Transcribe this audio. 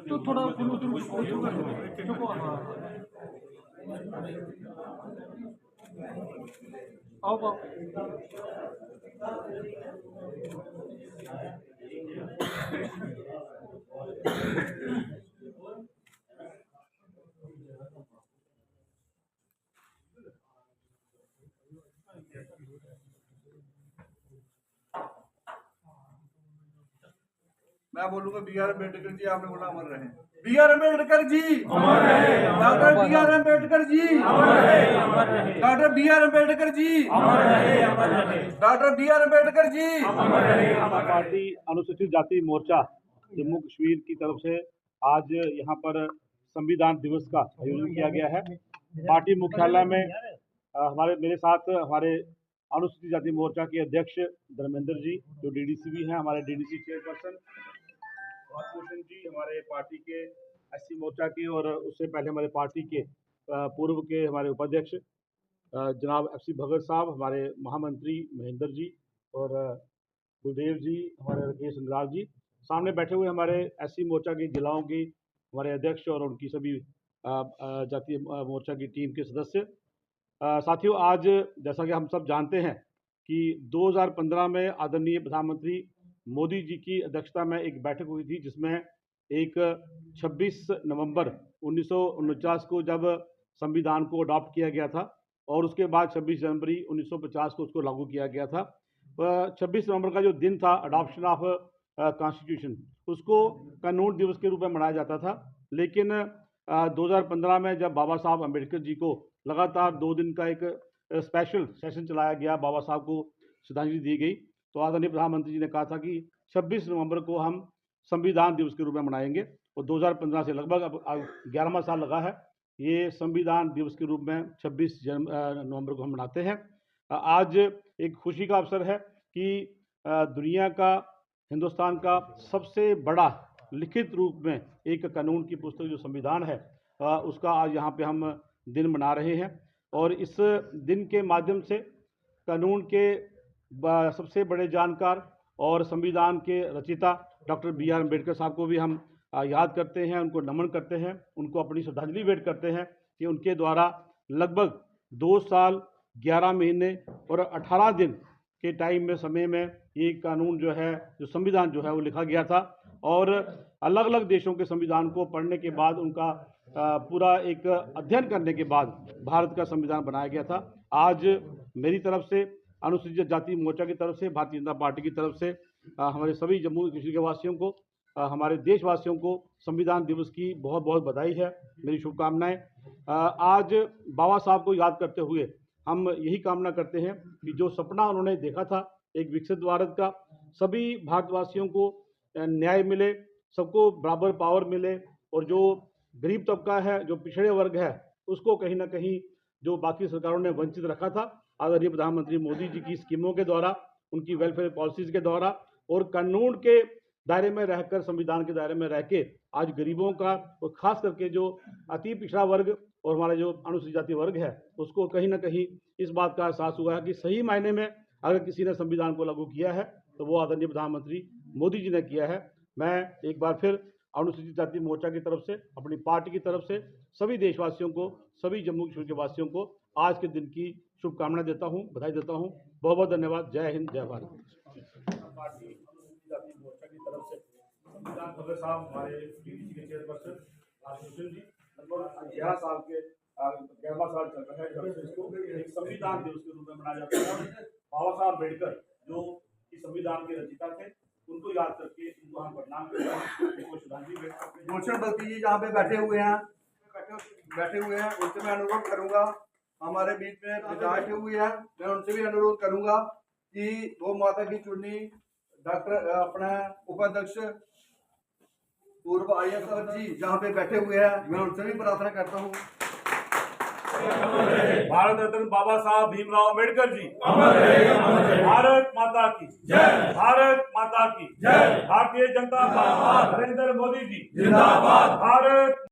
तो थोड़ा आओ मैं बोलूंगा बी.आर. अम्बेडकर जी, आपने बोला अमर रहे। बी.आर. अम्बेडकर जी अमर रहे। Doctor B R. अम्बेडकर जी अमर रहे। Doctor B R. अम्बेडकर जी अमर रहे। Doctor B R. अम्बेडकर जी अमर रहे। पार्टी अनुसूचित जाति मोर्चा जम्मू कश्मीर की तरफ से आज यहाँ पर संविधान दिवस का आयोजन किया गया है। पार्टी मुख्यालय में मेरे साथ हमारे अनुसूचित जाति मोर्चा के अध्यक्ष धर्मेंद्र जी, जो डीडीसी भी हैं, हमारे डीडीसी चेयरपर्सन भूषण जी, हमारे पार्टी के एससी मोर्चा के, और उससे पहले हमारे पार्टी के पूर्व के हमारे उपाध्यक्ष जनाब FC भगत साहब, हमारे महामंत्री महेंद्र जी और गुलदेव जी, हमारे राकेश अंग्राल जी, सामने बैठे हुए हमारे एससी मोर्चा की जिलाओं की हमारे अध्यक्ष और उनकी सभी जातीय मोर्चा की टीम के सदस्य। साथियों, आज जैसा कि हम सब जानते हैं कि 2015 में आदरणीय प्रधानमंत्री मोदी जी की अध्यक्षता में एक बैठक हुई थी, जिसमें एक 26 नवंबर 1949 को जब संविधान को अडॉप्ट किया गया था और उसके बाद 26 जनवरी 1950 को उसको लागू किया गया था। 26 नवंबर का जो दिन था अडॉप्शन ऑफ कॉन्स्टिट्यूशन, उसको कानून दिवस के रूप में मनाया जाता था। लेकिन 2015 में जब बाबा साहब अम्बेडकर जी को लगातार 2 दिन का एक स्पेशल सेशन चलाया गया, बाबा साहब को श्रद्धांजलि दी गई, तो आदरणीय प्रधानमंत्री जी ने कहा था कि 26 नवंबर को हम संविधान दिवस के रूप में मनाएंगे। और 2015 से लगभग अब 11वां साल लगा है ये संविधान दिवस के रूप में 26 नवंबर को हम मनाते हैं। आज एक खुशी का अवसर है कि दुनिया का, हिंदुस्तान का सबसे बड़ा लिखित रूप में एक कानून की पुस्तक जो संविधान है, उसका आज यहाँ पे हम दिन मना रहे हैं। और इस दिन के माध्यम से कानून के सबसे बड़े जानकार और संविधान के रचयिता डॉक्टर बी.आर. अम्बेडकर साहब को भी हम याद करते हैं, उनको नमन करते हैं, उनको अपनी श्रद्धांजलि भेंट करते हैं कि उनके द्वारा लगभग 2 साल 11 महीने और 18 दिन के टाइम में, समय में ये कानून जो है, जो संविधान जो है वो लिखा गया था। और अलग अलग देशों के संविधान को पढ़ने के बाद, उनका पूरा एक अध्ययन करने के बाद भारत का संविधान बनाया गया था। आज मेरी तरफ से, अनुसूचित जाति मोर्चा की तरफ से, भारतीय जनता पार्टी की तरफ से हमारे सभी जम्मू कश्मीर के वासियों को, हमारे देशवासियों को संविधान दिवस की बहुत बहुत बधाई है, मेरी शुभकामनाएं। आज बाबा साहब को याद करते हुए हम यही कामना करते हैं कि जो सपना उन्होंने देखा था एक विकसित भारत का, सभी भारतवासियों को न्याय मिले, सबको बराबर पावर मिले, और जो गरीब तबका है, जो पिछड़े वर्ग है, उसको कहीं ना कहीं जो बाकी सरकारों ने वंचित रखा था, आदरणीय प्रधानमंत्री मोदी जी की स्कीमों के द्वारा, उनकी वेलफेयर पॉलिसीज के द्वारा और कानून के दायरे में रहकर, संविधान के दायरे में रह के आज गरीबों का, और खास करके जो अति पिछड़ा वर्ग और हमारा जो अनुसूचित जाति वर्ग है, उसको कहीं ना कहीं इस बात का एहसास हुआ है कि सही मायने में अगर किसी ने संविधान को लागू किया है तो वो आदरणीय प्रधानमंत्री मोदी जी ने किया है। मैं एक बार फिर अनुसूचित जाति मोर्चा की तरफ से, अपनी पार्टी की तरफ से सभी देशवासियों को, सभी जम्मू कश्मीर के वासियों को आज के दिन की शुभकामनाएं देता हूं, बधाई देता हूं। बहुत बहुत धन्यवाद। जय हिंद, जय भारत। पार्टी अनुसूचित जाति मोर्चा की तरफ से संविधान भगत साहब, हमारे डीडीसी के चेयरपर्सन भूषण जी, लगभग 11 साल के 11वां साल चल रहा है जब से इसको एक संविधान दिवस के रूप में मनाया जाता है। बाबा साहब अम्बेडकर जो इस संविधान के रचयिता थे, उनको याद करके, इनको स्थान पर नाम के साथ उनको श्रद्धांजलि व्यक्त करते हैं। गुलशन बल्की जी जहाँ पे बैठे हुए हैं उनसे मैं अनुरोध करूंगा, हमारे बीच में विधायक हुई है, मैं उनसे भी अनुरोध करूंगा कि वो माता की चुन्नी डॉक्टर अपना उपाध्यक्ष पूर्व IAS जी जहाँ पे बैठे हुए हैं, मैं उनसे भी प्रार्थना करता हूँ। भारत रत्न बाबा साहब भीमराव अम्बेडकर जी अमर रहे। भारत माता की जय। भारत माता की जय। भारतीय जनता पार्टी नरेंद्र मोदी जी जिंदाबाद। भारत